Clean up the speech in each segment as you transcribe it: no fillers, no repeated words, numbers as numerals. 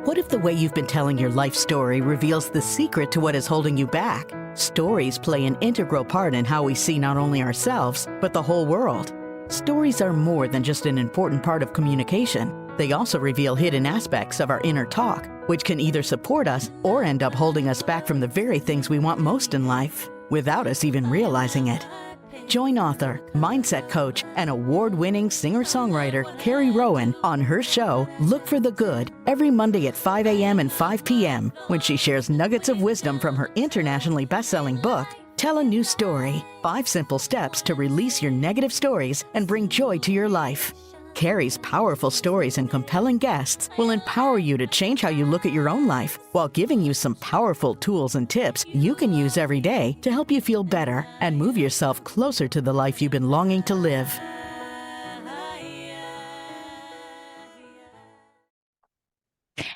What if the way you've been telling your life story reveals the secret to what is holding you back? Stories play an integral part in how we see not only ourselves, but the whole world. Stories are more than just an important part of communication. They also reveal hidden aspects of our inner talk, which can either support us or end up holding us back from the very things we want most in life, without us even realizing it. Join author, mindset coach, and award-winning singer-songwriter Carrie Rowan on her show, Look for the Good, every Monday at 5 a.m. and 5 p.m. when she shares nuggets of wisdom from her internationally best-selling book, Tell a New Story, 5 Simple Steps to Release Your Negative Stories and Bring Joy to Your Life. Carrie's powerful stories and compelling guests will empower you to change how you look at your own life while giving you some powerful tools and tips you can use every day to help you feel better and move yourself closer to the life you've been longing to live.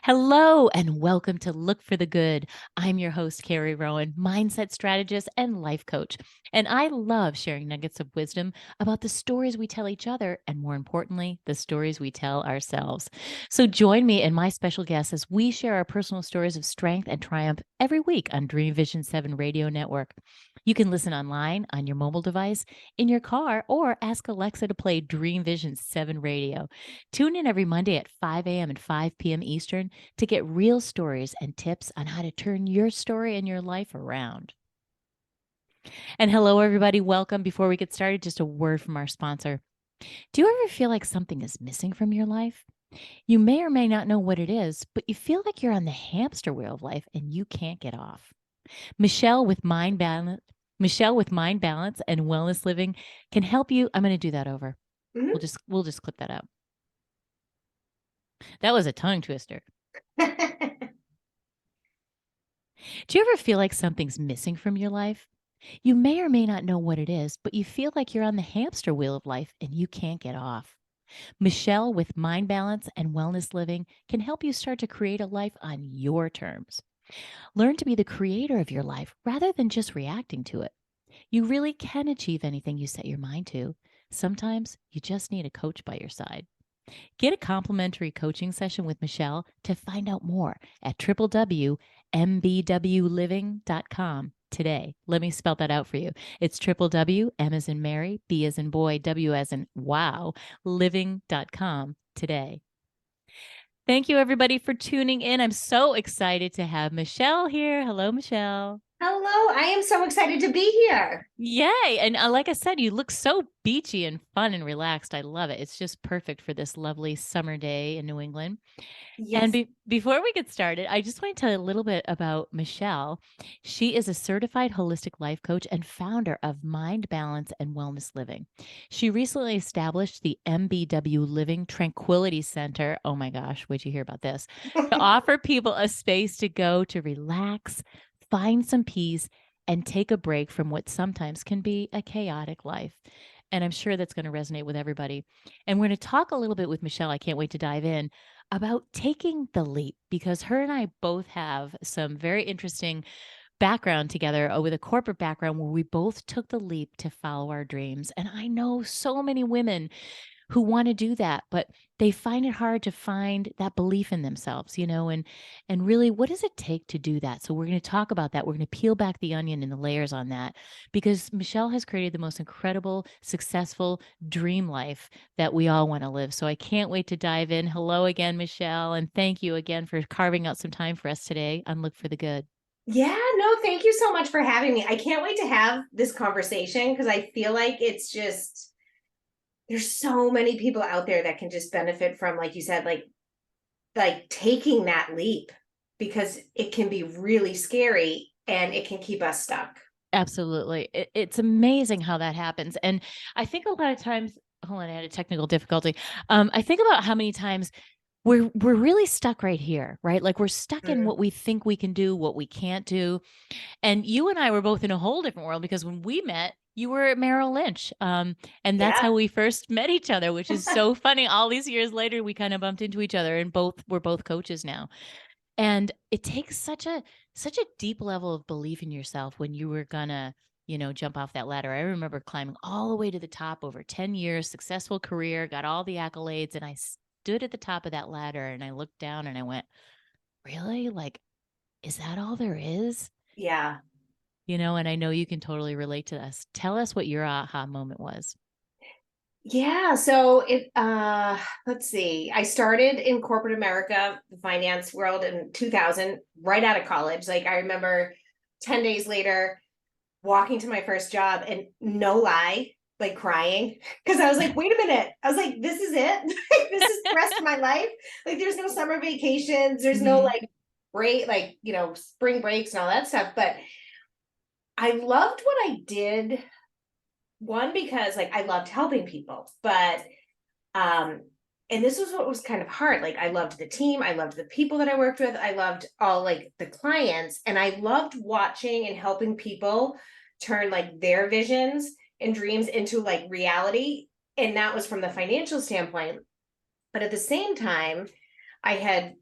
Hello and welcome to Look for the Good. I'm your host, Carrie Rowan, mindset strategist and life coach. And I love sharing nuggets of wisdom about the stories we tell each other and, more importantly, the stories we tell ourselves. So join me and my special guests as we share our personal stories of strength and triumph every week on Dream Vision 7 Radio Network. You can listen online on your mobile device, in your car, or ask Alexa to play Dream Vision 7 Radio. Tune in every Monday at 5 a.m. and 5 p.m. Eastern to get real stories and tips on how to turn your story and your life around. And hello, everybody. Welcome. Before we get started, just a word from our sponsor. Do you ever feel like something is missing from your life? You may or may not know what it is, but you feel like you're on the hamster wheel of life and you can't get off. Michelle with Mind Balance and Wellness Living can help you. I'm going to do that over. We'll just clip that out. That was a tongue twister. Do you ever feel like something's missing from your life? You may or may not know what it is, but you feel like you're on the hamster wheel of life and you can't get off. Michelle with Mind Balance and Wellness Living can help you start to create a life on your terms. Learn to be the creator of your life rather than just reacting to it. You really can achieve anything you set your mind to. Sometimes you just need a coach by your side. Get a complimentary coaching session with Michelle to find out more at www.mbwliving.com today. Let me spell that out for you. It's www, M as in Mary, B as in boy, W as in wow, living.com today. Thank you, everybody, for tuning in. I'm so excited to have Michelle here. Hello, Michelle. Hello, I am so excited to be here. Yay. And like I said, you look so beachy and fun and relaxed. I love it. It's just perfect for this lovely summer day in New England. Yes. And before we get started, I just want to tell you a little bit about Michelle. She is a certified holistic life coach and founder of Mind Balance and Wellness Living. She recently established the MBW Living Tranquility Center. Oh my gosh, wait till you hear about this. To offer people a space to go to relax, find some peace, and take a break from what sometimes can be a chaotic life. And I'm sure that's going to resonate with everybody. And we're going to talk a little bit with Michelle. I can't wait to dive in about taking the leap, because her and I both have some very interesting background together with a corporate background where we both took the leap to follow our dreams. And I know so many women who want to do that, but they find it hard to find that belief in themselves, and really, what does it take to do that? So we're going to talk about that. We're going to peel back the onion and the layers on that, because Michelle has created the most incredible, successful dream life that we all want to live. So I can't wait to dive in. Hello again, Michelle, and thank you again for carving out some time for us today on Look for the Good. Yeah, no, thank you so much for having me. I can't wait to have this conversation because I feel like it's just, there's so many people out there that can just benefit from, like you said, like taking that leap, because it can be really scary and it can keep us stuck. Absolutely. It's amazing how that happens. And I think a lot of times, hold on, I had a technical difficulty. I think about how many times we're really stuck right here, right? Like we're stuck in what we think we can do, what we can't do. And you and I were both in a whole different world, because when we met, you were at Merrill Lynch. And that's how we first met each other, which is so funny. All these years later, we kind of bumped into each other, and we're both coaches now. And it takes such a deep level of belief in yourself when you were gonna, jump off that ladder. I remember climbing all the way to the top over 10 years, successful career, got all the accolades, and I stood at the top of that ladder and I looked down and I went, really? Like, is that all there is? Yeah. And I know you can totally relate to this. Tell us what your aha moment was. Yeah, so let's see. I started in corporate America, the finance world in 2000, right out of college. Like I remember 10 days later walking to my first job and no lie, like crying because I was like, wait a minute. I was like, this is it. This is the rest of my life. Like there's no summer vacations, there's no Mhm. like break, like, spring breaks and all that stuff, but I loved what I did. One, because like I loved helping people, but um and this was what was kind of hard. Like I loved the team, I loved the people that I worked with, I loved all like the clients, and I loved watching and helping people turn like their visions and dreams into like reality. And that was from the financial standpoint. But at the same time, I had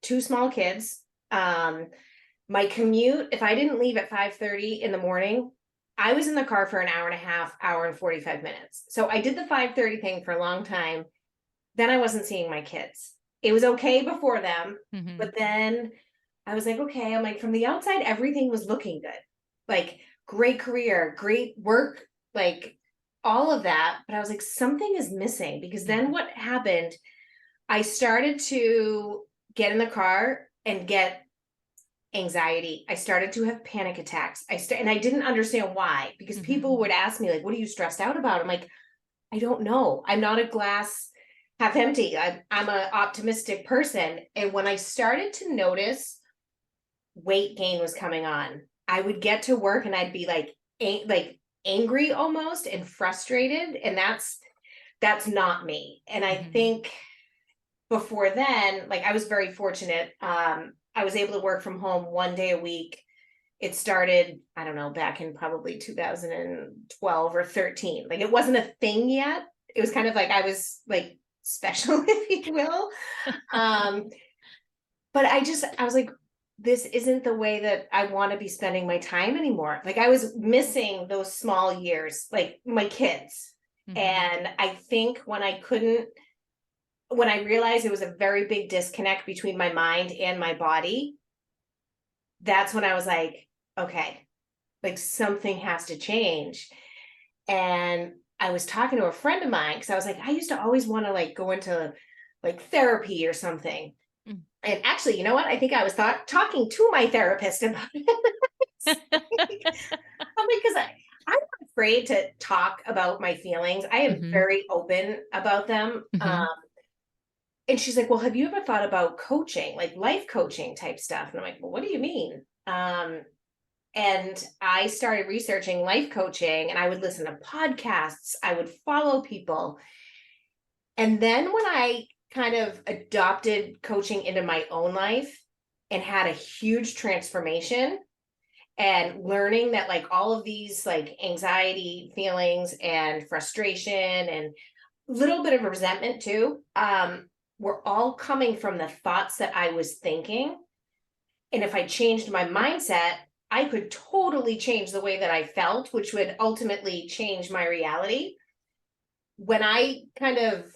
two small kids. My commute, if I didn't leave at 5:30 in the morning, I was in the car for an hour and a half, hour and 45 minutes. So I did the 5:30 thing for a long time. Then I wasn't seeing my kids. It was okay before them, Mhm. but then I was like, okay, I'm like, from the outside, everything was looking good. Like great career, great work, like all of that. But I was like, something is missing, because then Mhm. what happened, I started to get in the car and get anxiety. I started to have panic attacks. And I didn't understand why, because Mhm. people would ask me like, what are you stressed out about? I'm like, I don't know. I'm not a glass half empty. I'm an optimistic person. And when I started to notice weight gain was coming on, I would get to work and I'd be like angry almost and frustrated. And that's not me. And I Mhm. think before then, like I was very fortunate. I was able to work from home 1 day a week. It started, I don't know, back in probably 2012 or 13. Like it wasn't a thing yet. It was kind of like I was like special, if you will. Um, but I was like, this isn't the way that I want to be spending my time anymore. Like I was missing those small years, like my kids. Mhm. And I think when I realized it was a very big disconnect between my mind and my body, that's when I was like, okay, like something has to change. And I was talking to a friend of mine because I was like, I used to always want to like go into like therapy or something. Mm. And actually, you know what? I think I was talking to my therapist about it. I'm like, because I'm not afraid to talk about my feelings. I am Mhm. very open about them. Mhm. And she's like, well, have you ever thought about coaching, like life coaching type stuff? And I'm like, well, what do you mean? And I started researching life coaching, and I would listen to podcasts, I would follow people. And then when I kind of adopted coaching into my own life and had a huge transformation, and learning that like all of these like anxiety feelings and frustration and a little bit of resentment too, were all coming from the thoughts that I was thinking. And if I changed my mindset, I could totally change the way that I felt, which would ultimately change my reality. When I kind of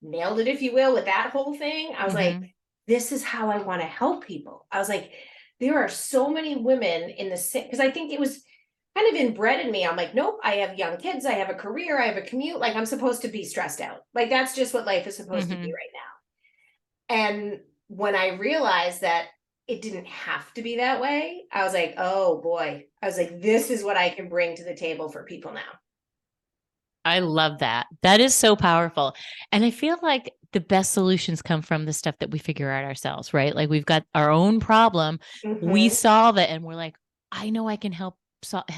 nailed it, if you will, with that whole thing, I was like, Mhm. this is how I want to help people. I was like, there are so many women in the same, because I think it was kind of inbred in me. I'm like, nope, I have young kids, I have a career, I have a commute. Like I'm supposed to be stressed out. Like that's just what life is supposed to be Mhm. right now. And when I realized that it didn't have to be that way, I was like, oh boy. I was like, this is what I can bring to the table for people now. I love that. That is so powerful. And I feel like the best solutions come from the stuff that we figure out ourselves, right? Like we've got our own problem, we Mm-hmm. solve it, and we're like, I know I can help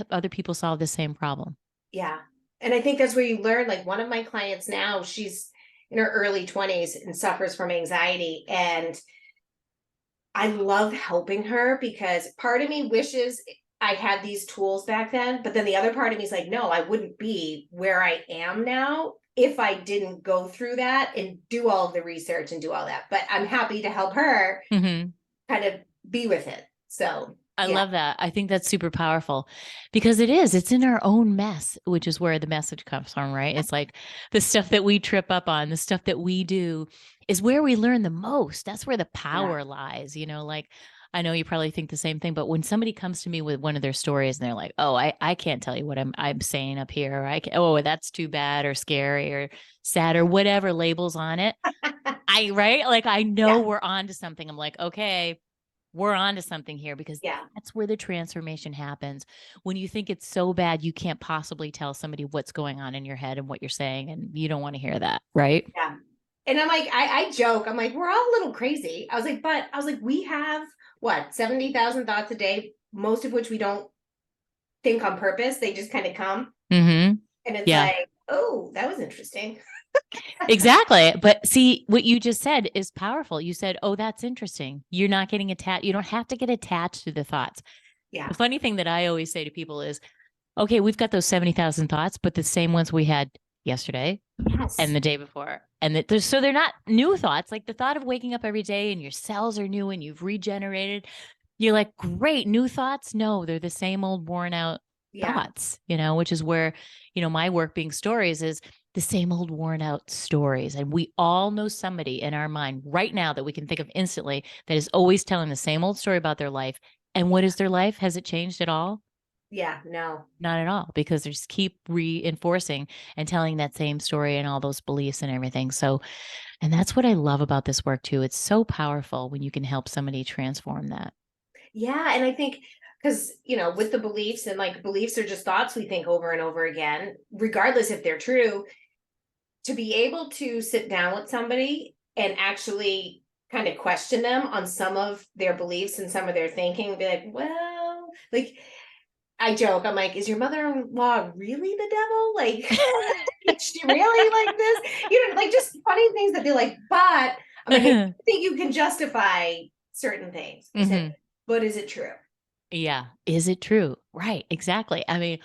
other people solve the same problem. Yeah. And I think that's where you learn. Like one of my clients now, she's in her early 20s and suffers from anxiety. And I love helping her because part of me wishes I had these tools back then. But then the other part of me is like, no, I wouldn't be where I am now if I didn't go through that and do all of the research and do all that. But I'm happy to help her Mhm. kind of be with it. So I Yeah. love that. I think that's super powerful because it's in our own mess, which is where the message comes from, right? It's like the stuff that we trip up on, the stuff that we do is where we learn the most. That's where the Yeah. power lies, like I know you probably think the same thing, but when somebody comes to me with one of their stories and they're like, "Oh, I can't tell you what I'm saying up here. Or oh, that's too bad or scary or sad or whatever labels on it." Right? Like I know Yeah. we're on to something. I'm like, "Okay, we're on to something here," because Yeah. that's where the transformation happens. When you think it's so bad, you can't possibly tell somebody what's going on in your head and what you're saying, and you don't want to hear that, right? Yeah. And I'm like, I joke, I'm like, we're all a little crazy. I was like, we have what, 70,000 thoughts a day, most of which we don't think on purpose. They just kind of come. Mm-hmm. And it's Yeah, like, oh, that was interesting. exactly. But see, what you just said is powerful. You said, "Oh, that's interesting." You're not getting attached. You don't have to get attached to the thoughts. Yeah. The funny thing that I always say to people is, okay, we've got those 70,000 thoughts, but the same ones we had yesterday and Yes. the day before. And so they're not new thoughts. Like the thought of waking up every day and your cells are new and you've regenerated. You're like, great, new thoughts. No, they're the same old worn out Yeah. thoughts, which is where, my work being stories is the same old worn out stories. And we all know somebody in our mind right now that we can think of instantly that is always telling the same old story about their life. And what is their life? Has it changed at all? Yeah. No. Not at all, because they just keep reinforcing and telling that same story and all those beliefs and everything. So, and that's what I love about this work too. It's so powerful when you can help somebody transform that. Yeah. And I think because, with the beliefs and like beliefs are just thoughts we think over and over again, regardless if they're true, to be able to sit down with somebody and actually kind of question them on some of their beliefs and some of their thinking, be like, well, like I joke, I'm like, is your mother-in-law really the devil? Like, is she really like this? Like just funny things that they're like, but I'm like, I think you can justify certain things. I said, Hmm. but is it true? Yeah. Is it true? Right. Exactly. I mean,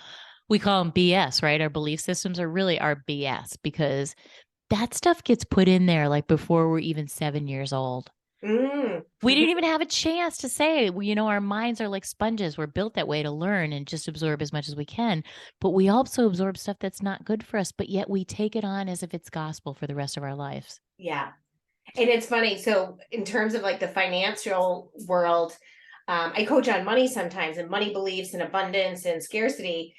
we call them BS, right? Our belief systems are really our BS because that stuff gets put in there like before we're even 7 years old. Mm, We mhm. didn't even have a chance to say, our minds are like sponges. We're built that way to learn and just absorb as much as we can. But we also absorb stuff that's not good for us, but yet we take it on as if it's gospel for the rest of our lives. Yeah. And it's funny. So, in terms of like the financial world, I coach on money sometimes and money beliefs and abundance and scarcity.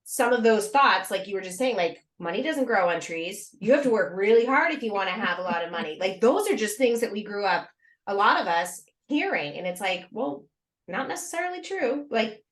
Some of those thoughts, like you were just saying, like money doesn't grow on trees. You have to work really hard if you want to have a lot of money. Like those are just things that we grew up, a lot of us hearing. And it's like, well, not necessarily true. Like,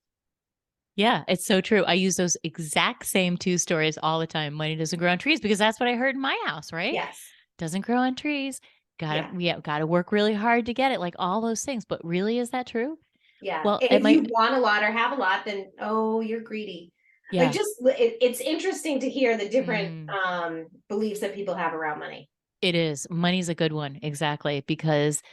Yeah, it's so true. I use those exact same two stories all the time. Money doesn't grow on trees because that's what I heard in my house, right? yes. Doesn't grow on trees. Yeah. Gotta work really hard to get it, like all those things. But really, is that true? Yeah. Well, And it if you might, want a lot or have a lot, then, oh, you're greedy. Like yeah. just it's interesting to hear the different Mm. beliefs that people have around money. It is. Money's a good one. Exactly. Because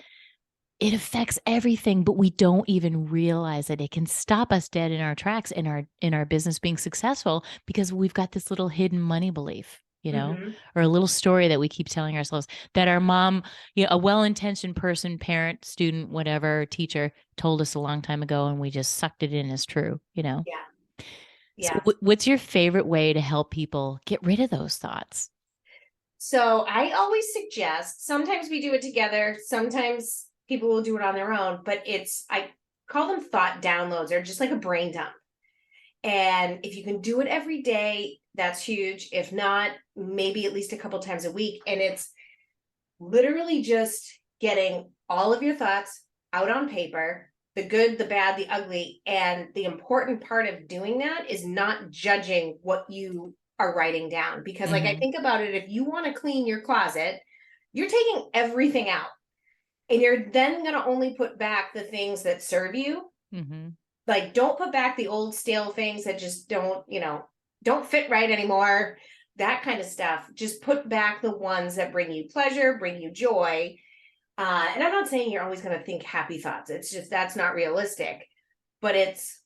it affects everything, but we don't even realize it. It can stop us dead in our tracks in our business being successful because we've got this little hidden money belief, Hmm. or a little story that we keep telling ourselves that our mom, a well-intentioned person, parent, student, whatever, teacher told us a long time ago and we just sucked it in as true. Yeah. So Yeah. what's your favorite way to help people get rid of those thoughts? So I always suggest, sometimes we do it together, sometimes people will do it on their own, but I call them thought downloads or just like a brain dump. And if you can do it every day, that's huge. If not, maybe at least a couple times a week. And it's literally just getting all of your thoughts out on paper, the good, the bad, the ugly. And the important part of doing that is not judging what you are writing down. Because, like, I Mm-hmm. think about it, if you want to clean your closet, you're taking everything out and you're then going to only put back the things that serve you. Mm-hmm. Like, don't put back the old stale things that just don't fit right anymore, that kind of stuff. Just put back the ones that bring you pleasure, bring you joy. And I'm not saying you're always going to think happy thoughts. It's just that's not realistic. But it's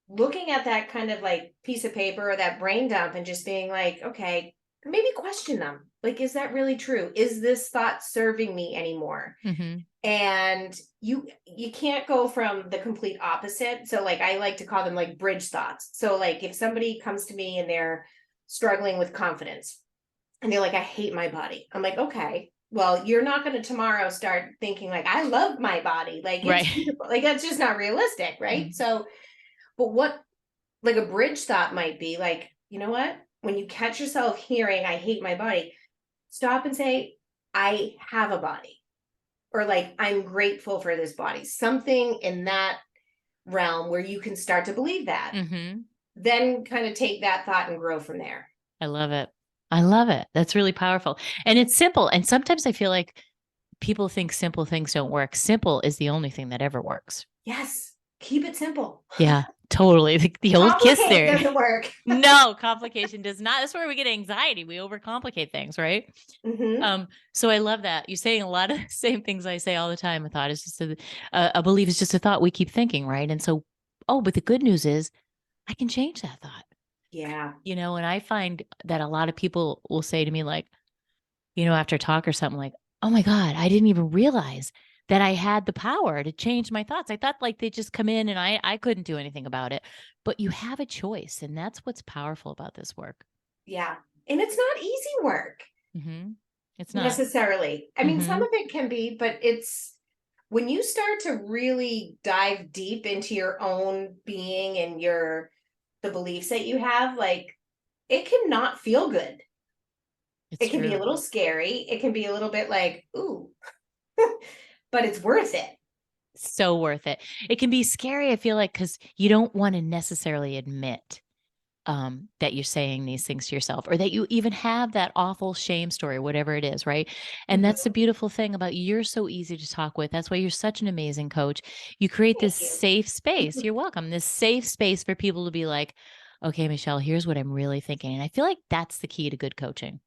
looking at that kind of like piece of paper or that brain dump and just being like, okay, maybe question them. Like, is that really true? Is this thought serving me anymore? Mm-hmm. And you can't go from the complete opposite. So like, I like to call them like bridge thoughts. So like, if somebody comes to me and they're struggling with confidence and they're like, I hate my body. I'm like, okay, well, you're not going to tomorrow start thinking like, I love my body. Like, it's Right. beautiful. Like, that's just not realistic. Right. Mm-hmm. So, but what like a bridge thought might be like, you know what? When you catch yourself hearing, I hate my body, stop and say, I have a body. Or like, I'm grateful for this body. Something in that realm where you can start to believe that. Mm-hmm. Then kind of take that thought and grow from there. I love it. I love it. That's really powerful. And it's simple. And sometimes I feel like people think simple things don't work. Simple is the only thing that ever works. Yes. Keep it simple. Yeah, totally. The old kiss Complicate theory. doesn't work. No, complication does not. That's where we get anxiety. We overcomplicate things, right? Mm-hmm. So I love that. You're saying a lot of the same things I say all the time. A thought is just a belief is just a thought we keep thinking, right? And so, but the good news is I can change that thought. Yeah. And I find that a lot of people will say to me, like, after a talk or something, like, oh my God, I didn't even realize that I had the power to change my thoughts. I thought like they just come in and I couldn't do anything about it. But you have a choice. And that's what's powerful about this work. Yeah. And it's not easy work. Mm-hmm. It's not. Necessarily. I mean, some Mm-hmm. of it can be, but it's when you start to really dive deep into your own being and the beliefs that you have, like it can not feel good. It's It can be a true. little scary. It can be a little bit like, ooh, but it's worth it. So worth it. It can be scary, I feel like, because you don't want to necessarily admit that you're saying these things to yourself or that you even have that awful shame story, whatever it is, right? And that's the Mhm. beautiful thing about you. You're so easy to talk with. That's why you're such an amazing coach. You create Thank this you. safe space. You're welcome. This safe space for people to be like, okay, Michelle, here's what I'm really thinking. And I feel like that's the key to good coaching.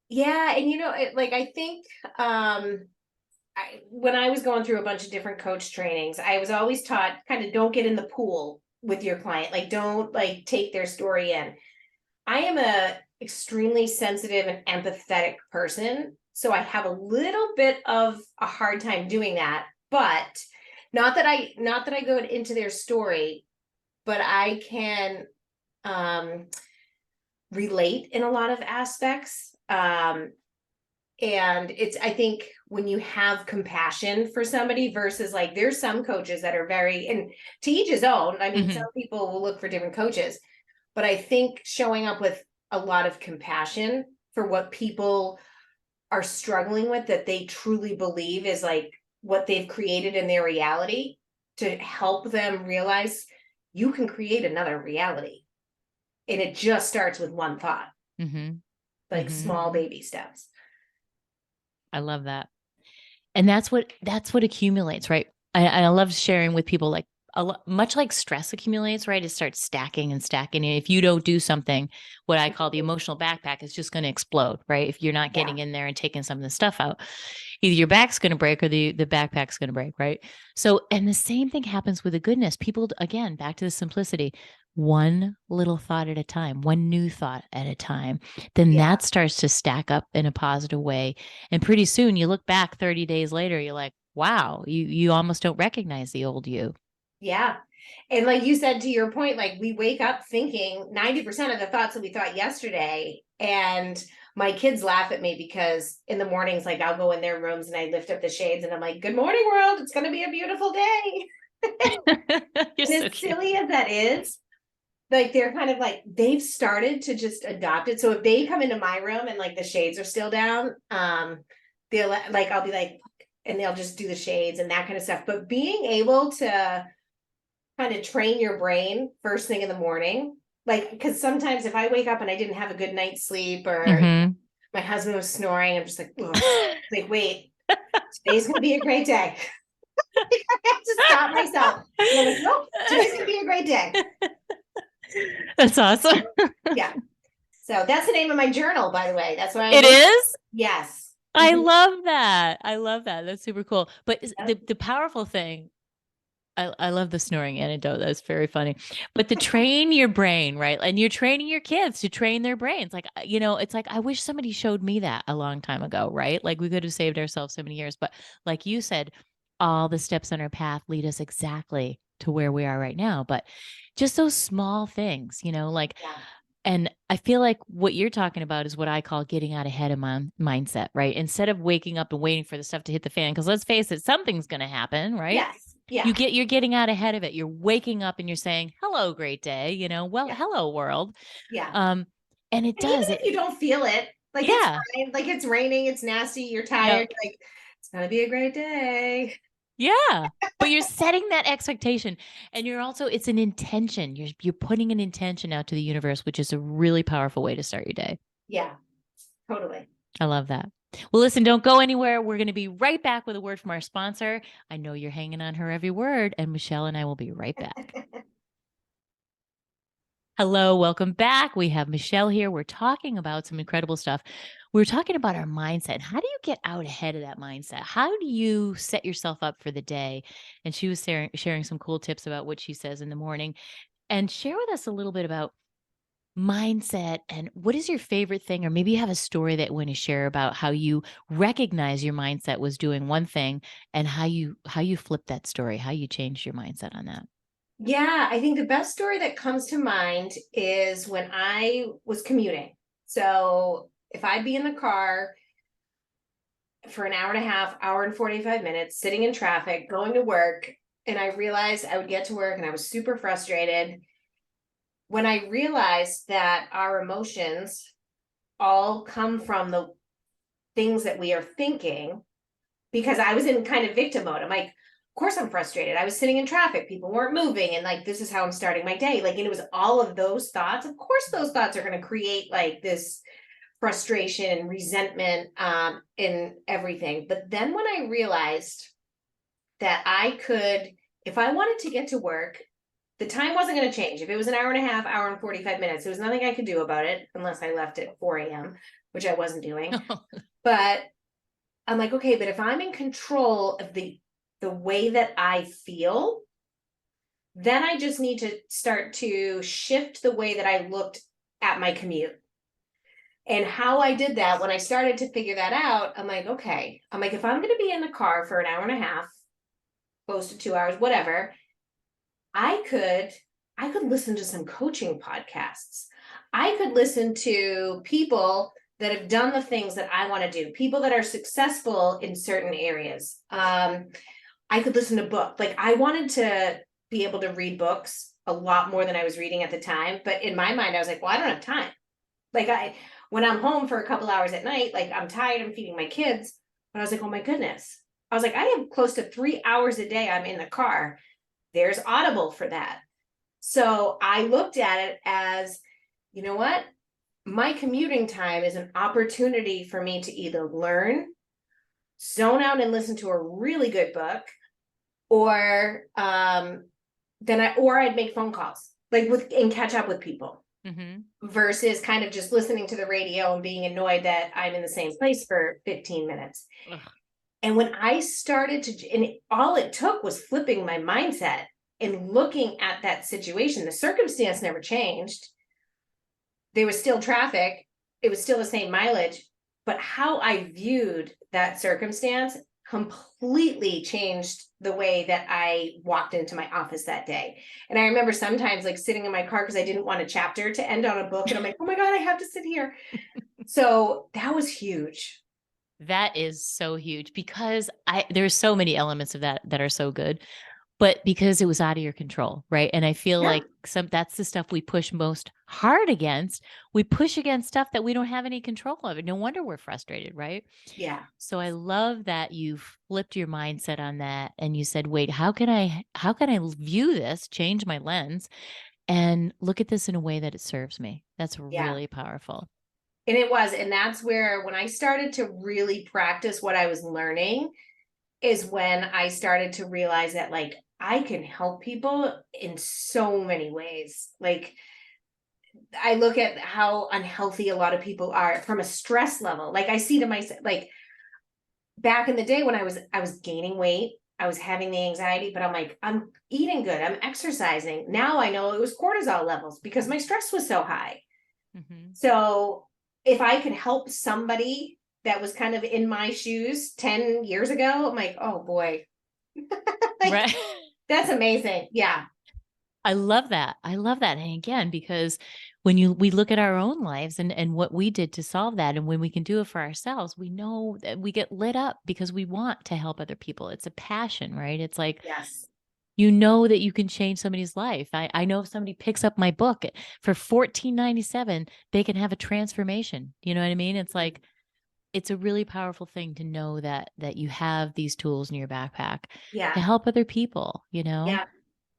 Yeah, and like I think when I was going through a bunch of different coach trainings, I was always taught kind of don't get in the pool with your client. Like don't like take their story in. I am a extremely sensitive and empathetic person, so I have a little bit of a hard time doing that. But not that I go into their story, but I can um relate in a lot of aspects. And it's I think when you have compassion for somebody versus like there's some coaches that are very and to each his own. I mean, some Mm-hmm. people will look for different coaches, but I think showing up with a lot of compassion for what people are struggling with that they truly believe is like what they've created in their reality to help them realize you can create another reality. And it just starts with one thought, Mm-hmm. like Mm-hmm. small baby steps. I love that. And that's what accumulates, right? I love sharing with people like much like stress accumulates, right? It starts stacking and stacking. And if you don't do something, what I call the emotional backpack is just going to explode, right? If you're not Yeah. getting in there and taking some of the stuff out, either your back's going to break or the backpack's going to break, right? So, and the same thing happens with the goodness. People, again, back to the simplicity, one little thought at a time, one new thought at a time, then Yeah. that starts to stack up in a positive way. And pretty soon you look back 30 days later, you're like, wow, you almost don't recognize the old you. Yeah. And like you said, to your point, like we wake up thinking 90% of the thoughts that we thought yesterday. And my kids laugh at me because in the mornings, like I'll go in their rooms and I lift up the shades and I'm like, good morning, world. It's going to be a beautiful day. You're And so as cute. silly as that is, like they're kind of like they've started to just adopt it. So if they come into my room and like the shades are still down, they'll like I'll be like, and they'll just do the shades and that kind of stuff. But being able to kind of train your brain first thing in the morning. Like, because sometimes if I wake up and I didn't have a good night's sleep or Mm-hmm. my husband was snoring, I'm just like, ugh. Like, wait, today's gonna be a great day. I have to stop myself. And I'm like, nope, today's gonna be a great day. That's awesome. Yeah. So that's the name of my journal, by the way. That's what I It named. is. Yes. I Mhm. love that. I love that. That's super cool. But Yep. the powerful thing I love the snoring anecdote. That's very funny. But to train your brain, right? And you're training your kids to train their brains. Like, it's like, I wish somebody showed me that a long time ago, right? Like, we could have saved ourselves so many years. But like you said, all the steps on our path lead us exactly to where we are right now. But just those small things, like, Yeah. and I feel like what you're talking about is what I call getting out ahead of my mindset, right? Instead of waking up and waiting for the stuff to hit the fan, because let's face it, something's going to happen, right? Yes. Yeah. You're getting out ahead of it. You're waking up and you're saying, "Hello, great day," well, Yeah. hello world. Yeah. Um, and it And even does if it. you don't feel it, like it's Yeah. fine. Like it's raining, it's nasty, you're tired, Yep. like it's gonna be a great day. Yeah. But you're setting that expectation, and you're also, it's an intention. You're putting an intention out to the universe, which is a really powerful way to start your day. Yeah, totally. I love that. Well, listen, don't go anywhere. We're going to be right back with a word from our sponsor. I know you're hanging on her every word, and Michelle and I will be right back. Hello, welcome back. We have Michelle here. We're talking about some incredible stuff. We're talking about our mindset. How do you get out ahead of that mindset? How do you set yourself up for the day? And she was sharing some cool tips about what she says in the morning. And share with us a little bit about mindset and what is your favorite thing, or maybe you have a story that you want to share about how you recognize your mindset was doing one thing and how you flipped that story, how you changed your mindset on that. Yeah, I think the best story that comes to mind is when I was commuting. So if I'd be in the car for an hour and a half, hour and 45 minutes, sitting in traffic, going to work, and I realized I would get to work and I was super frustrated. When I realized that our emotions all come from the things that we are thinking, because I was in kind of victim mode. I'm like, of course I'm frustrated. I was sitting in traffic, people weren't moving, and like, this is how I'm starting my day. Like, and it was all of those thoughts. Of course, those thoughts are going to create like this frustration and resentment in everything. But then when I realized that I could, if I wanted to get to work, the time wasn't going to change. If it was an hour and a half, hour and 45 minutes, there was nothing I could do about it unless I left at 4 a.m., which I wasn't doing. But I'm like, okay, but if I'm in control of the way that I feel, then I just need to start to shift the way that I looked at my commute. And how I did that, when I started to figure that out, I'm like, okay, I'm like, if I'm going to be in the car for an hour and a half, close to 2 hours, whatever, I could listen to some coaching podcasts. I could listen to people that have done the things that I want to do, people that are successful in certain areas. I could listen to books. Like, I wanted to be able to read books a lot more than I was reading at the time. But in my mind, I was like, well, I don't have time. Like, when I'm home for a couple hours at night, like I'm tired, I'm feeding my kids. But I was like, oh my goodness. I was like, I have close to 3 hours a day I'm in the car. There's Audible for that. So I looked at it as, you know what? My commuting time is an opportunity for me to either learn, zone out and listen to a really good book, or I'd make phone calls, like and catch up with people, versus kind of just listening to the radio and being annoyed that I'm in the same place for 15 minutes. Ugh. And when I started to, and all it took was flipping my mindset and looking at that situation. The circumstance never changed. There was still traffic. It was still the same mileage, but how I viewed that circumstance completely changed the way that I walked into my office that day. And I remember sometimes like sitting in my car because I didn't want a chapter to end on a book. And I'm like, oh my God, I have to sit here. So that was huge. That is so huge because there's so many elements of that are so good, but because it was out of your control, right? And I feel Yeah. like that's the stuff we push most hard against. We push against stuff that we don't have any control of. No wonder we're frustrated, right? Yeah. So I love that you flipped your mindset on that and you said, "Wait, how can I view this, change my lens and look at this in a way that it serves me?" That's Yeah. really powerful. And it was, and that's where when I started to really practice what I was learning is when I started to realize that like I can help people in so many ways. Like, I look at how unhealthy a lot of people are from a stress level. Like, I see to myself, like back in the day when I was gaining weight, I was having the anxiety, but I'm like, I'm eating good, I'm exercising. Now I know it was cortisol levels because my stress was so high. Mm-hmm. So if I could help somebody that was kind of in my shoes 10 years ago, I'm like, oh boy, like Right. that's amazing. Yeah. I love that. I love that. And again, because when we look at our own lives and what we did to solve that, and when we can do it for ourselves, we know that we get lit up because we want to help other people. It's a passion, right? It's like, Yes. you know that you can change somebody's life. I know if somebody picks up my book for $14.97, they can have a transformation. You know what I mean? It's like, it's a really powerful thing to know that you have these tools in your backpack to Yeah. help other people, you know? Yeah.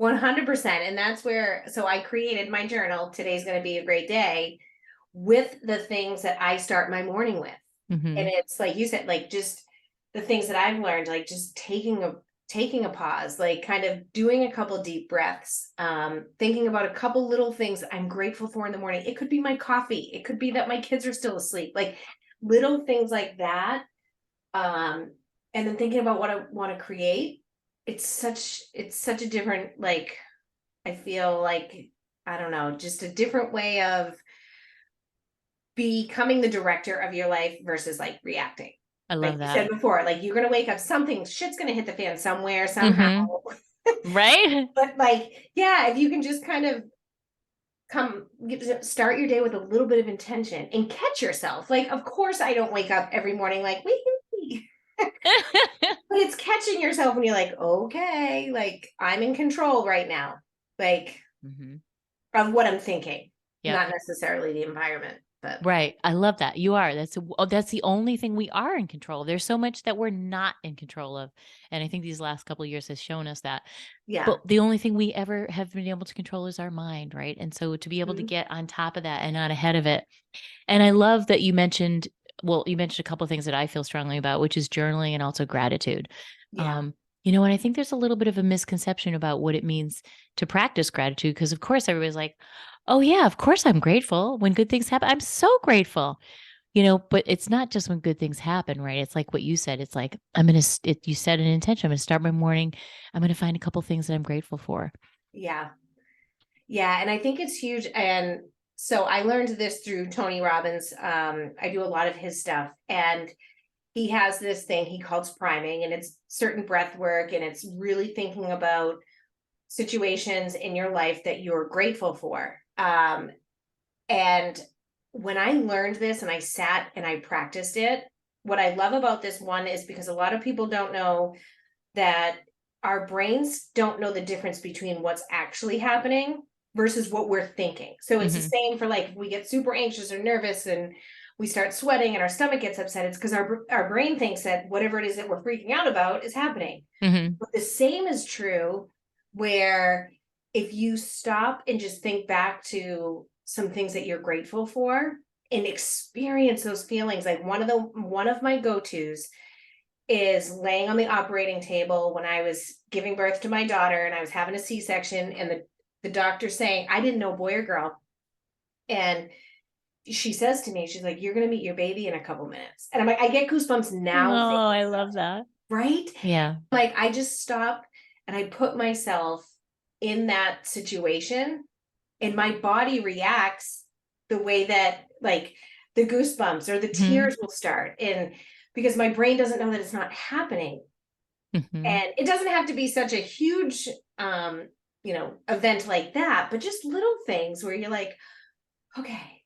100%. And that's where, so I created my journal. Today's going to be a great day with the things that I start my morning with. Mm-hmm. And it's like you said, like just the things that I've learned, like just taking a pause, like kind of doing a couple deep breaths, thinking about a couple little things that I'm grateful for in the morning. It could be my coffee. It could be that my kids are still asleep, like little things like that. And then thinking about what I want to create. It's such a different, like, I feel like, I don't know, just a different way of becoming the director of your life versus like reacting. I Like love you that. said before, like you're gonna wake up, shit's gonna hit the fan somewhere, somehow. Mm-hmm. Right? But like, yeah, if you can just kind of start your day with a little bit of intention and catch yourself. Like, of course, I don't wake up every morning like, wee, but it's catching yourself when you're like, okay, like I'm in control right now, like Mm-hmm. of what I'm thinking, Yep. not necessarily the environment, but Right. I love that. You are. That's the only thing we are in control of. There's so much that we're not in control of. And I think these last couple of years has shown us that. yeah. But the only thing we ever have been able to control is our mind, right? And so to be able to Mhm. get on top of that and not ahead of it. And I love that you mentioned, well, you mentioned a couple of things that I feel strongly about, which is journaling and also gratitude. Yeah. And I think there's a little bit of a misconception about what it means to practice gratitude, because of course everybody's like, oh yeah, of course I'm grateful when good things happen. I'm so grateful. But it's not just when good things happen, right? It's like what you said. It's like, you set an intention. I'm going to start my morning. I'm going to find a couple things that I'm grateful for. Yeah. Yeah. And I think it's huge. And so I learned this through Tony Robbins. I do a lot of his stuff, and he has this thing he calls priming, and it's certain breath work, and it's really thinking about situations in your life that you're grateful for. And when I learned this and I sat and I practiced it, what I love about this one is because a lot of people don't know that our brains don't know the difference between what's actually happening versus what we're thinking. So it's the Hmm. same for like if we get super anxious or nervous and we start sweating and our stomach gets upset, it's because our brain thinks that whatever it is that we're freaking out about is happening. Hmm. But the same is true where if you stop and just think back to some things that you're grateful for and experience those feelings, like one of my go-tos is laying on the operating table when I was giving birth to my daughter and I was having a C-section, and the doctor saying, I didn't know boy or girl. And she says to me, she's like, you're going to meet your baby in a couple minutes. And I'm like, I get goosebumps now. Oh, I love that. Right. Yeah. Like I just stop and I put myself in that situation, and my body reacts the way that like the goosebumps or the Hmm. tears will start. And because my brain doesn't know that it's not happening. Hmm. And it doesn't have to be such a huge event like that, but just little things where you're like, okay,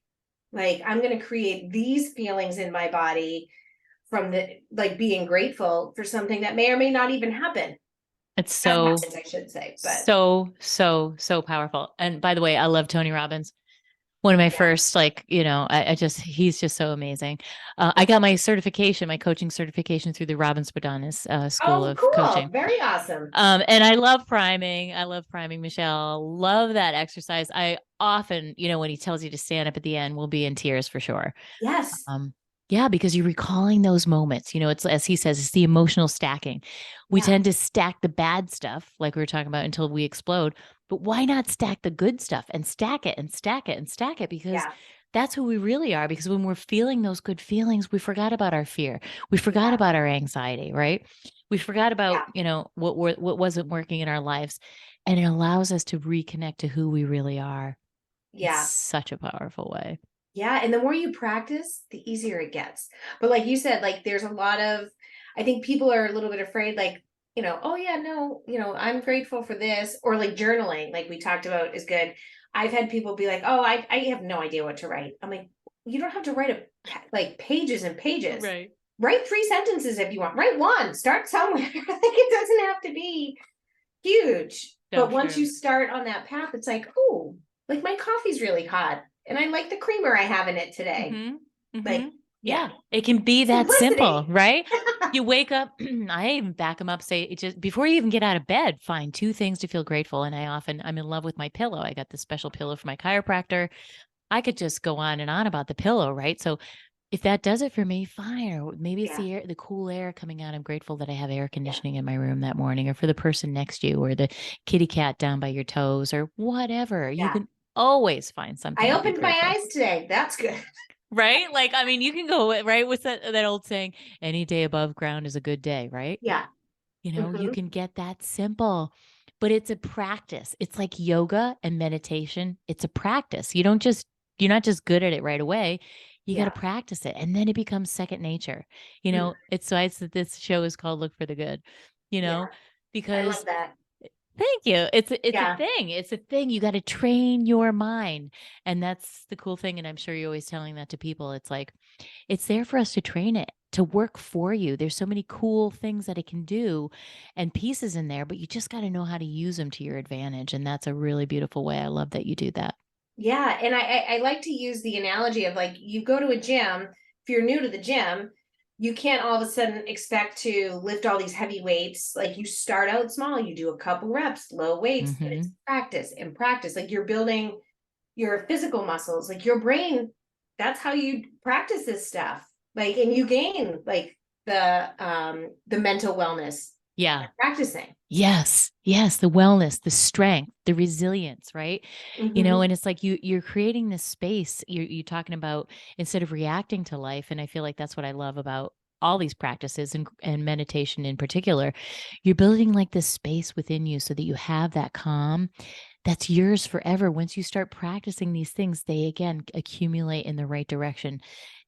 like I'm going to create these feelings in my body from the like being grateful for something that may or may not even happen. It's That so, happens, I should say, but so, so, so powerful. And by the way, I love Tony Robbins. One of my yeah. first, he's just so amazing. I got my coaching certification through the Robbins Bodanis School Oh, of cool. Coaching. Very awesome. And I love priming. I love priming, Michelle. Love that exercise. I often, when he tells you to stand up at the end, we'll be in tears for sure. Yes. Um, yeah, because you're recalling those moments. It's, as he says, it's the emotional stacking. We Yeah. tend to stack the bad stuff, like we were talking about, until we explode. But why not stack the good stuff and stack it and stack it and stack it? Because Yeah. that's who we really are, because when we're feeling those good feelings, we forgot about our fear. We forgot Yeah. about our anxiety, right? We forgot about, Yeah. what wasn't working in our lives. And it allows us to reconnect to who we really are. It's Yeah. such a powerful way. Yeah. And the more you practice, the easier it gets. But like you said, like there's a lot of, I think people are a little bit afraid, like, oh yeah, no, I'm grateful for this, or like journaling, like we talked about, is good. I've had people be like, oh, I have no idea what to write. I'm like, you don't have to write like pages and pages. Right. Write 3 sentences if you want. Write one. Start somewhere. Like it doesn't have to be huge. So But once true. you start on that path, it's like, oh, like my coffee's really hot and I like the creamer I have in it today. Mm-hmm. Mm-hmm. Like, yeah, Yeah. It can be that simple, simplicity. right? You wake up, I even back them up, say, it just before you even get out of bed, find 2 things to feel grateful. And I'm in love with my pillow. I got this special pillow from my chiropractor. I could just go on and on about the pillow, right? So if that does it for me, fine. Or maybe it's Yeah, the cool air coming out. I'm grateful that I have air conditioning in my room that morning, or for the person next to you, or the kitty cat down by your toes, or whatever. You yeah. can always find something I to be opened my grateful. eyes today. That's good. Right? Like, I mean, you can go right. What's that old saying? Any day above ground is a good day, right? Yeah. You Hmm. can get that simple, but it's a practice. It's like yoga and meditation. It's a practice. You're not just good at it right away. You got to Yeah. practice it, and then it becomes second nature. Mhm. It's why this show is called Look for the Good, you Yeah. know, I love because that. thank you. It's a Yeah. thing. It's a thing. You got to train your mind. And that's the cool thing. And I'm sure you're always telling that to people. It's like, it's there for us to train it to work for you. There's so many cool things that it can do and pieces in there, but you just got to know how to use them to your advantage. And that's a really beautiful way. I love that you do that. Yeah. And I like to use the analogy of like, you go to a gym, if you're new to the gym, you can't all of a sudden expect to lift all these heavy weights. Like you start out small, you do a couple reps, low weights, but it's Hmm. practice and practice. Like you're building your physical muscles, like your brain, that's how you practice this stuff. Like, and you gain like the mental wellness by Yeah. practicing. Yes. Yes. The wellness, the strength, the resilience, right? Hmm. And it's like you're creating this space. You're talking about, instead of reacting to life. And I feel like that's what I love about all these practices, and meditation in particular. You're building like this space within you so that you have that calm that's yours forever. Once you start practicing these things, they again accumulate in the right direction.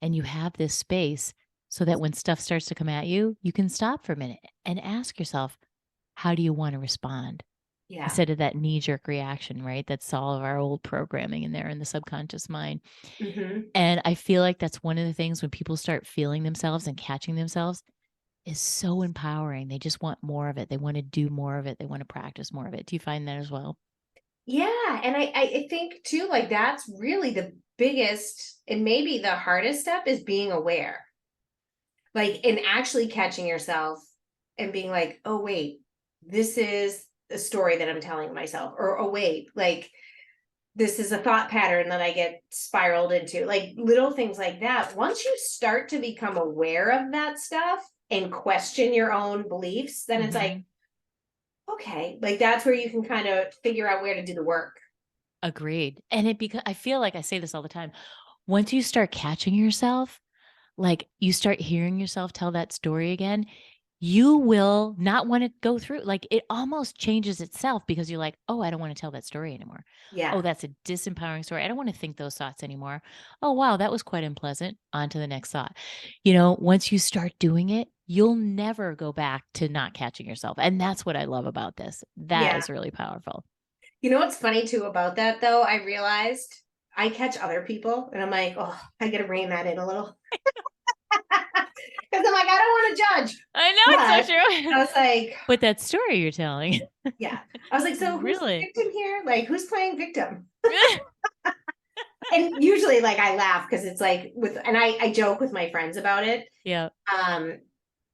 And you have this space so that when stuff starts to come at you, you can stop for a minute and ask yourself, how do you want to respond? Yeah. Instead of that knee jerk reaction, right? That's all of our old programming in there in the subconscious mind. Hmm. And I feel like that's one of the things when people start feeling themselves and catching themselves is so empowering. They just want more of it. They want to do more of it. They want to practice more of it. Do you find that as well? Yeah. And I think too, like that's really the biggest and maybe the hardest step is being aware. Like in actually catching yourself and being like, oh wait, this is a story that I'm telling myself, or oh wait, like this is a thought pattern that I get spiraled into, like little things like that. Once you start to become aware of that stuff and question your own beliefs, then it's like, Hmm. okay, like that's where you can kind of figure out where to do the work. Agreed. And because I feel like I say this all the time. Once you start catching yourself, like you start hearing yourself tell that story again, you will not want to go through. Like it almost changes itself, because you're like, oh, I don't want to tell that story anymore. Oh, Yeah. that's a disempowering story. I don't want to think those thoughts anymore. Oh, wow, that was quite unpleasant. On to the next thought. Once you start doing it, you'll never go back to not catching yourself. And that's what I love about this. That Yeah. is really powerful. You know what's funny too about that though? I realized I catch other people and I'm like, oh, I gotta rein that in a little. Because I'm like, I don't want to judge. I know it's But so true. I was like, But that story you're telling, yeah. I was like, so who's the really? victim here? Like, who's playing victim? And usually, like, I laugh because it's like and I joke with my friends about it. Yeah. Um,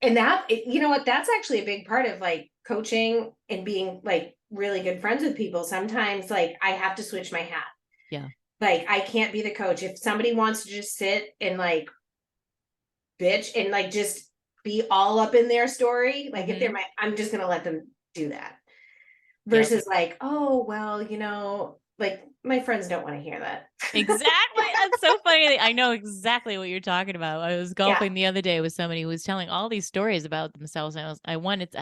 and you know what? That's actually a big part of like coaching and being like really good friends with people. Sometimes, like, I have to switch my hat. Yeah. Like, I can't be the coach. If somebody wants to just sit and like bitch and like just be all up in their story, like if they're Hmm. I'm just gonna let them do that. Yep. Versus like, oh well, like my friends don't want to hear that. Exactly. It's so funny. I know exactly what you're talking about. I was golfing the other day with somebody who was telling all these stories about themselves, and I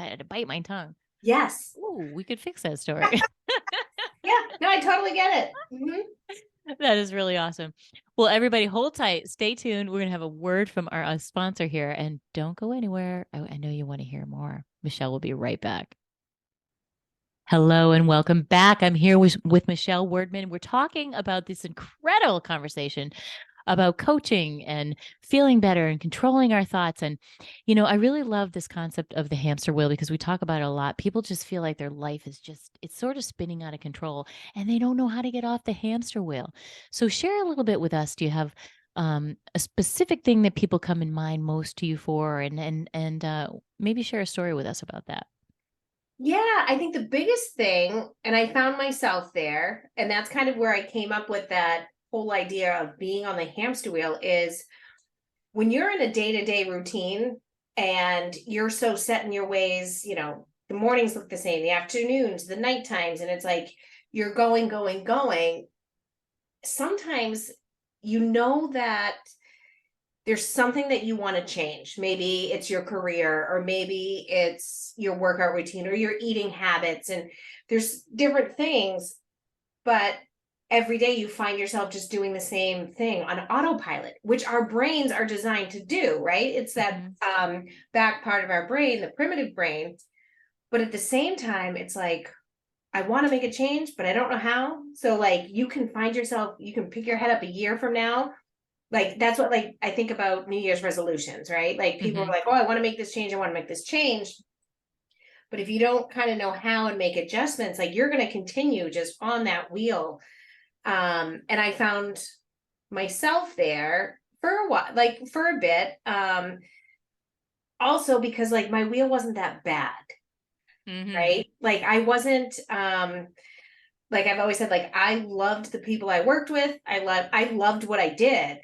had to bite my tongue. Yes. Ooh, we could fix that story. Yeah. No, I totally get it. Mm-hmm. That is really awesome. Well, everybody, hold tight. Stay tuned. We're going to have a word from our sponsor here, and don't go anywhere. I know you want to hear more. Michelle will be right back. Hello and welcome back. I'm here with Michelle Woeredman. We're talking about this incredible conversation about coaching and feeling better and controlling our thoughts. And, I really love this concept of the hamster wheel because we talk about it a lot. People just feel like their life is it's sort of spinning out of control and they don't know how to get off the hamster wheel. So share a little bit with us. Do you have a specific thing that people come in mind most to you for, and maybe share a story with us about that? Yeah, I think the biggest thing, and I found myself there, and that's kind of where I came up with that whole idea of being on the hamster wheel, is when you're in a day-to-day routine and you're so set in your ways, the mornings look the same, the afternoons, the night times, and it's like you're going. Sometimes that there's something that you want to change. Maybe it's your career, or maybe it's your workout routine or your eating habits. And there's different things, but every day you find yourself just doing the same thing on autopilot, which our brains are designed to do, right? It's that back part of our brain, the primitive brain. But at the same time, it's like, I want to make a change, but I don't know how. So like you can find yourself, you can pick your head up a year from now. Like that's what, like, I think about New Year's resolutions, right? Like people are like, oh, I want to make this change. I want to make this change. But if you don't kind of know how and make adjustments, like you're going to continue just on that wheel. And I found myself there for a while, like for a bit. Also because like my wheel wasn't that bad, right? Like I wasn't, like I've always said, like I loved the people I worked with. I loved what I did,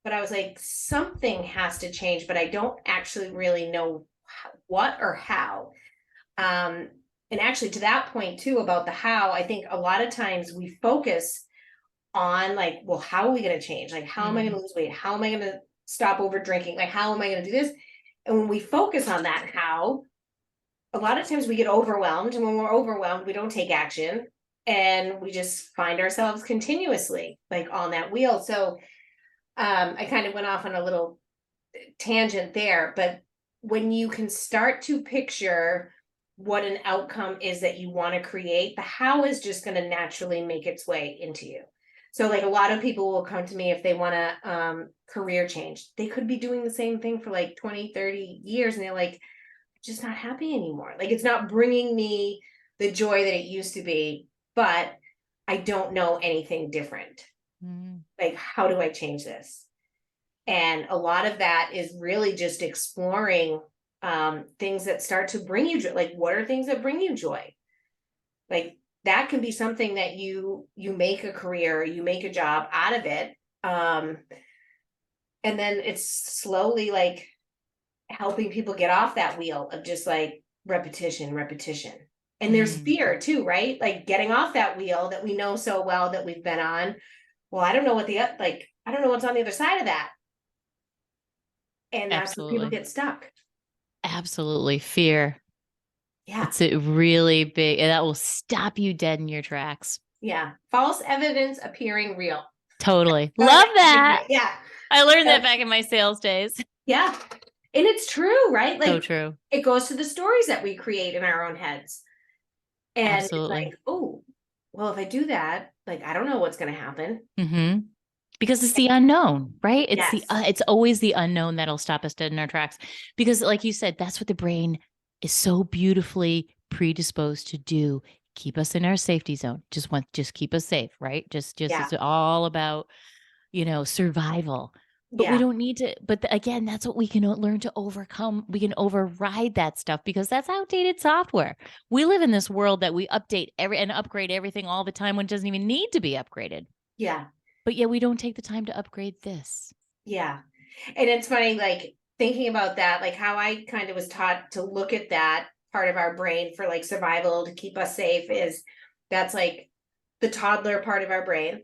but I was like, something has to change, but I don't actually really know what or how. And actually to that point too, about the how, I think a lot of times we focus on like, well, how are we going to change? Like, how am I going to lose weight? How am I going to stop over drinking? Like, how am I going to do this? And when we focus on that how, a lot of times we get overwhelmed, and when we're overwhelmed, we don't take action, and we just find ourselves continuously like on that wheel. So I kind of went off on a little tangent there, but when you can start to picture what an outcome is that you want to create, the how is just going to naturally make its way into you. So like a lot of people will come to me if they want to career change. They could be doing the same thing for like 20, 30 years, and they're like, just not happy anymore. Like it's not bringing me the joy that it used to be, but I don't know anything different. Like, how do I change this? And a lot of that is really just exploring things that start to bring you joy. Like, what are things that bring you joy? Like that can be something that you make a career, you make a job out of it. And then it's slowly like helping people get off that wheel of just like repetition. And there's fear too, right? Like getting off that wheel that we know so well that we've been on. Well, I don't know I don't know what's on the other side of that. And that's where people get stuck. Absolutely. Fear. Yeah. It's a really big, that will stop you dead in your tracks. Yeah. False evidence appearing real. Totally. Love that. Yeah. I learned that back in my sales days. Yeah. And it's true, right? Like, so true. It goes to the stories that we create in our own heads. And Absolutely. It's like, oh, well, if I do that, like, I don't know what's going to happen. Because it's the unknown, right? It's Yes. It's always the unknown that'll stop us dead in our tracks. Because like you said, that's what the brain is so beautifully predisposed to do. Keep us in our safety zone. Just keep us safe, right? It's all about, survival. But we don't need to, but again, that's what we can learn to overcome. We can override that stuff because that's outdated software. We live in this world that we update and upgrade everything all the time when it doesn't even need to be upgraded. Yeah. But yeah, we don't take the time to upgrade this. Yeah. And it's funny, like thinking about that, like how I kind of was taught to look at that part of our brain for like survival to keep us safe, is that's like the toddler part of our brain.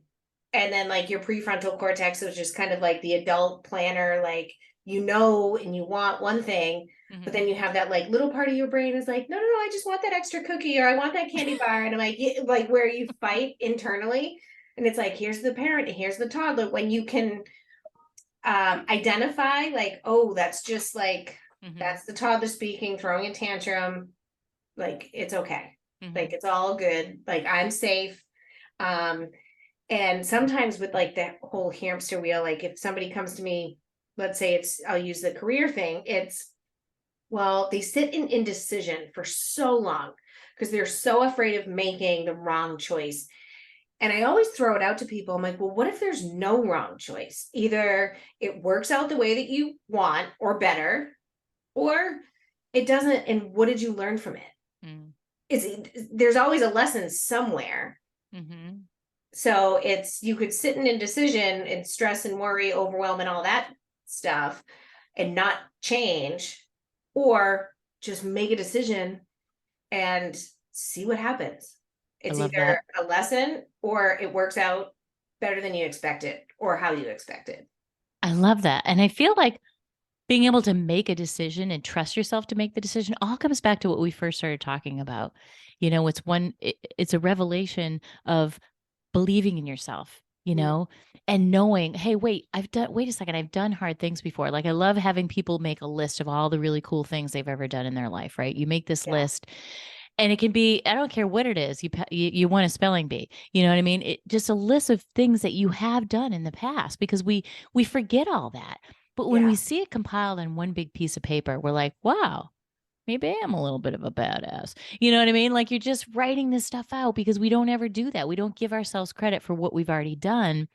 And then like your prefrontal cortex is just kind of like the adult planner, like, and you want one thing, but then you have that like little part of your brain is like, no, I just want that extra cookie, or I want that candy bar. And I'm like where you fight internally. And it's like, here's the parent, and here's the toddler. When you can identify like, oh, that's just like, that's the toddler speaking, throwing a tantrum. Like, it's okay. Like, it's all good. Like, I'm safe. And sometimes with like that whole hamster wheel, like if somebody comes to me, let's say I'll use the career thing. Well, they sit in indecision for so long because they're so afraid of making the wrong choice. And I always throw it out to people. I'm like, well, what if there's no wrong choice? Either it works out the way that you want or better, or it doesn't. And what did you learn from it? There's always a lesson somewhere. So you could sit in indecision and stress and worry, overwhelm, and all that stuff and not change, or just make a decision and see what happens. It's either a lesson or it works out better than you expected or how you expected. I love that. And I feel like being able to make a decision and trust yourself to make the decision all comes back to what we first started talking about. It's a revelation of believing in yourself, and knowing, hey, wait a second, I've done hard things before. Like, I love having people make a list of all the really cool things they've ever done in their life, right? You make this list, and it can be, I don't care what it is. You want a spelling bee, you know what I mean? Just a list of things that you have done in the past, because we forget all that. But when we see it compiled in one big piece of paper, we're like, wow, maybe I am a little bit of a badass. You know what I mean? Like, you're just writing this stuff out, because we don't ever do that. We don't give ourselves credit for what we've already done.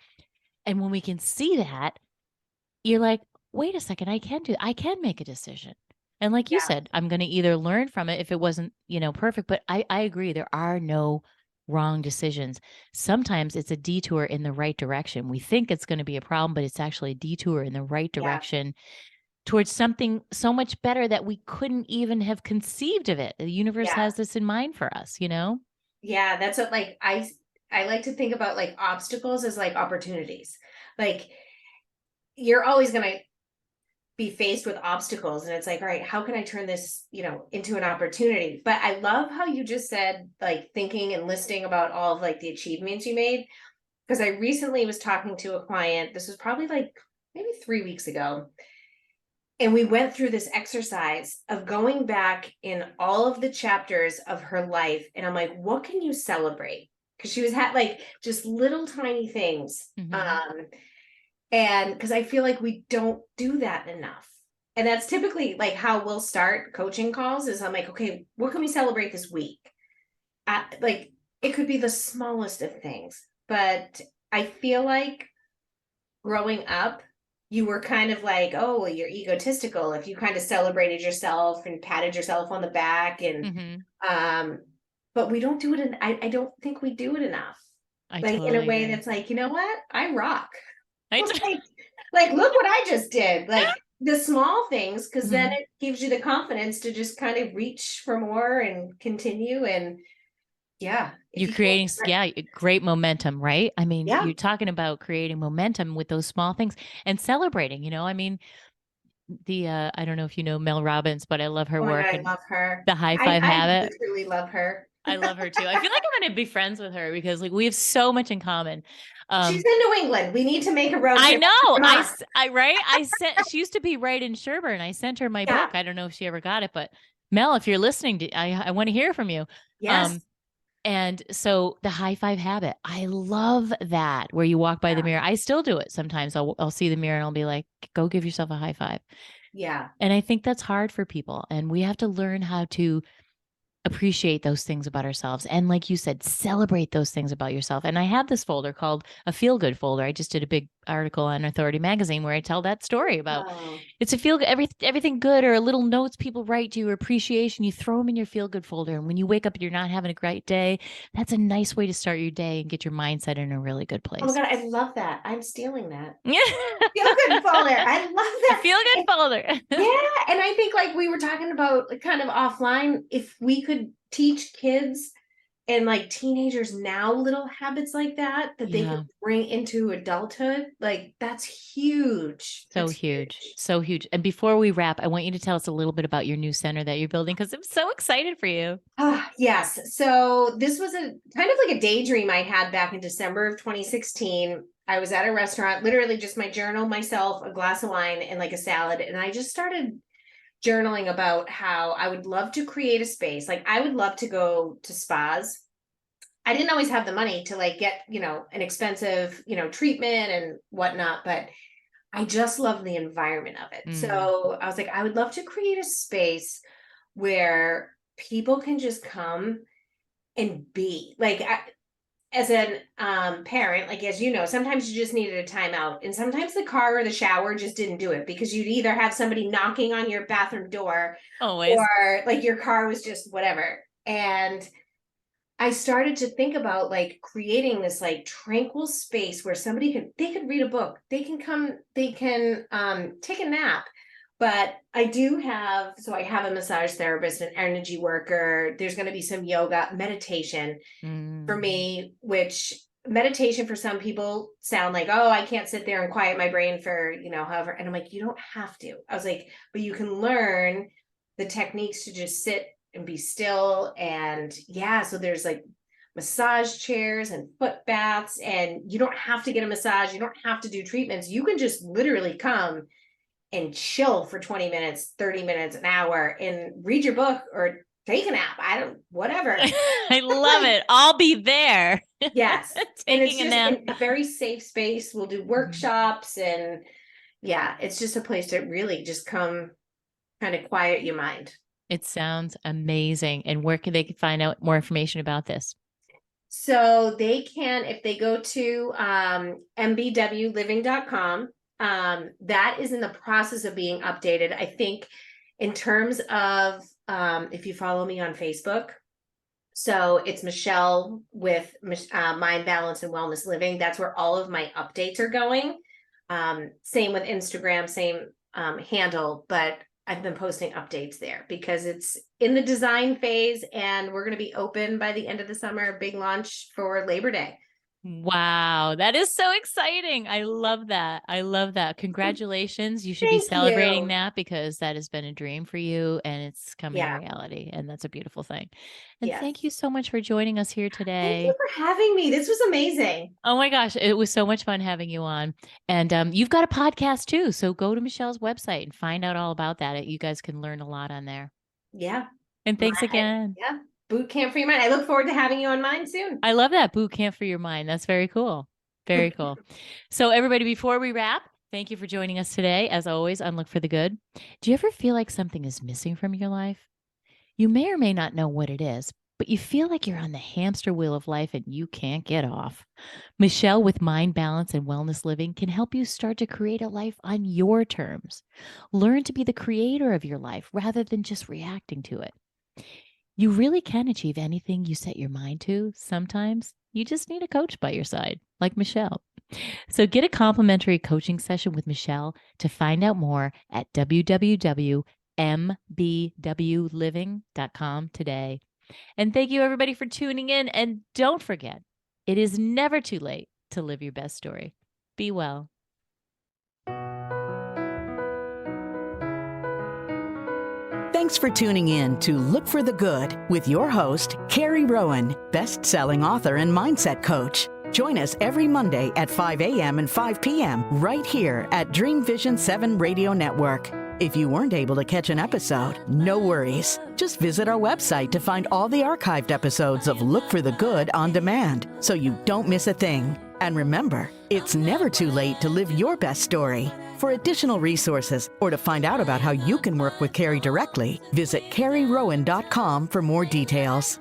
And when we can see that, you're like, wait a second, I can make a decision. And like you said, I'm going to either learn from it if it wasn't, perfect. But I agree. There are no wrong decisions. Sometimes it's a detour in the right direction. We think it's going to be a problem, but it's actually a detour in the right direction towards something so much better that we couldn't even have conceived of it. The universe has this in mind for us, Yeah, that's what, like, I like to think about like obstacles as like opportunities. Like, you're always going to be faced with obstacles, and it's like, all right, how can I turn this, into an opportunity? But I love how you just said, like, thinking and listing about all of like the achievements you made. Because I recently was talking to a client, this was probably like maybe 3 weeks ago. And we went through this exercise of going back in all of the chapters of her life. And I'm like, what can you celebrate? Because she had like just little tiny things. And because I feel like we don't do that enough. And that's typically like how we'll start coaching calls, is I'm like, okay, what can we celebrate this week? Like, it could be the smallest of things. But I feel like growing up, you were kind of like, oh, well, you're egotistical if you kind of celebrated yourself and patted yourself on the back. And but we don't do it. I don't think we do it enough. I like totally in a way agree. that's like, you know what? I rock. Like, look what I just did. Like, the small things, because then it gives you the confidence to just kind of reach for more and continue. And you're creating great momentum, right? I mean, Yeah. you're talking about creating momentum with those small things and celebrating, I mean, I don't know if you know Mel Robbins, but I love her Oh my work God, I and love her. the high five I habit. literally love her. I love her too. I feel like I'm going to be friends with her, because like we have so much in common. She's in New England. We need to make a road I trip. know. Come on. I sent, she used to be right in Sherburne. I sent her my Yeah. book. I don't know if she ever got it, but Mel, if you're listening, I want to hear from you. Yes. And so the high five habit, I love that, where you walk by the mirror. I still do it sometimes. I'll see the mirror and I'll be like, go give yourself a high five. Yeah. And I think that's hard for people. And we have to learn how to appreciate those things about ourselves. And like you said, celebrate those things about yourself. And I have this folder called a feel good folder. I just did a big article on Authority Magazine where I tell that story about it's a feel good, everything good, or little notes people write to you, or appreciation. You throw them in your feel good folder. And when you wake up and you're not having a great day, that's a nice way to start your day and get your mindset in a really good place. Oh my God, I love that. I'm stealing that. Feel good folder. I love that. Feel good folder. Yeah. And I think, like we were talking about, like, kind of offline, if we could teach kids And like teenagers now, little habits like that they Yeah. can bring into adulthood, like that's huge. So That's huge. huge. So huge. And before we wrap, I want you to tell us a little bit about your new center that you're building because I'm so excited for you. Yes. So this was a kind of like a daydream I had back in December of 2016. I was at a restaurant, literally just my journal, myself, a glass of wine, and like a salad. And I just started journaling about how I would love to create a space. Like I would love to go to spas. I didn't always have the money to like get, an expensive, treatment and whatnot, but I just love the environment of it. So I was like, I would love to create a space where people can just come and be like, as an parent, like as you know, sometimes you just needed a timeout, and sometimes the car or the shower just didn't do it because you'd either have somebody knocking on your bathroom door Always. or like your car was just whatever. And I started to think about like creating this like tranquil space where they could read a book, they can come, they can take a nap. But I have a massage therapist, an energy worker. There's going to be some yoga, meditation for me, which meditation for some people sound like, oh, I can't sit there and quiet my brain for, however. And I'm like, you don't have to. I was like, but you can learn the techniques to just sit and be still. And so there's like massage chairs and foot baths, and you don't have to get a massage. You don't have to do treatments. You can just literally come and chill for 20 minutes, 30 minutes, an hour, and read your book or take a nap. Whatever. I love it. I'll be there. Yes. And it's Taking a just nap. in a very safe space. We'll do workshops, and it's just a place to really just come kind of quiet your mind. It sounds amazing. And where can they find out more information about this? So they can, if they go to mbwliving.com, that is in the process of being updated. I think in terms of if you follow me on Facebook, so it's Michelle with Mind Balance and Wellness Living. That's where all of my updates are going. Same with Instagram, same handle, but I've been posting updates there because it's in the design phase, and we're going to be open by the end of the summer, big launch for Labor Day. Wow, that is so exciting. I love that. I love that. Congratulations. You should be Thank celebrating you. that because that has been a dream for you and it's coming Yeah. reality. And that's a beautiful thing. And Yes. thank you so much for joining us here Thank today. you for having me. This was amazing. Oh my gosh, it was so much fun having you on. And you've got a podcast too. So go to Michelle's website and find out all about that. You guys can learn a lot on there. Yeah. And thanks again. Yeah. Boot camp for your mind. I look forward to having you on mine soon. I love that. Boot camp for your mind. That's very cool. Very cool. So everybody, before we wrap, thank you for joining us today. As always, on Look for the Good. Do you ever feel like something is missing from your life? You may or may not know what it is, but you feel like you're on the hamster wheel of life and you can't get off. Michelle with Mind Balance and Wellness Living can help you start to create a life on your terms. Learn to be the creator of your life rather than just reacting to it. You really can achieve anything you set your mind to. Sometimes you just need a coach by your side, like Michelle. So get a complimentary coaching session with Michelle to find out more at www.mbwliving.com today. And thank you everybody for tuning in. And don't forget, it is never too late to live your best story. Be well. Thanks for tuning in to Look for the Good with your host, Carrie Rowan, best-selling author and mindset coach. Join us every Monday at 5 a.m. and 5 p.m. right here at Dream Vision 7 Radio Network. If you weren't able to catch an episode, no worries. Just visit our website to find all the archived episodes of Look for the Good on demand so you don't miss a thing. And remember, it's never too late to live your best story. For additional resources or to find out about how you can work with Carrie directly, visit carrierowan.com for more details.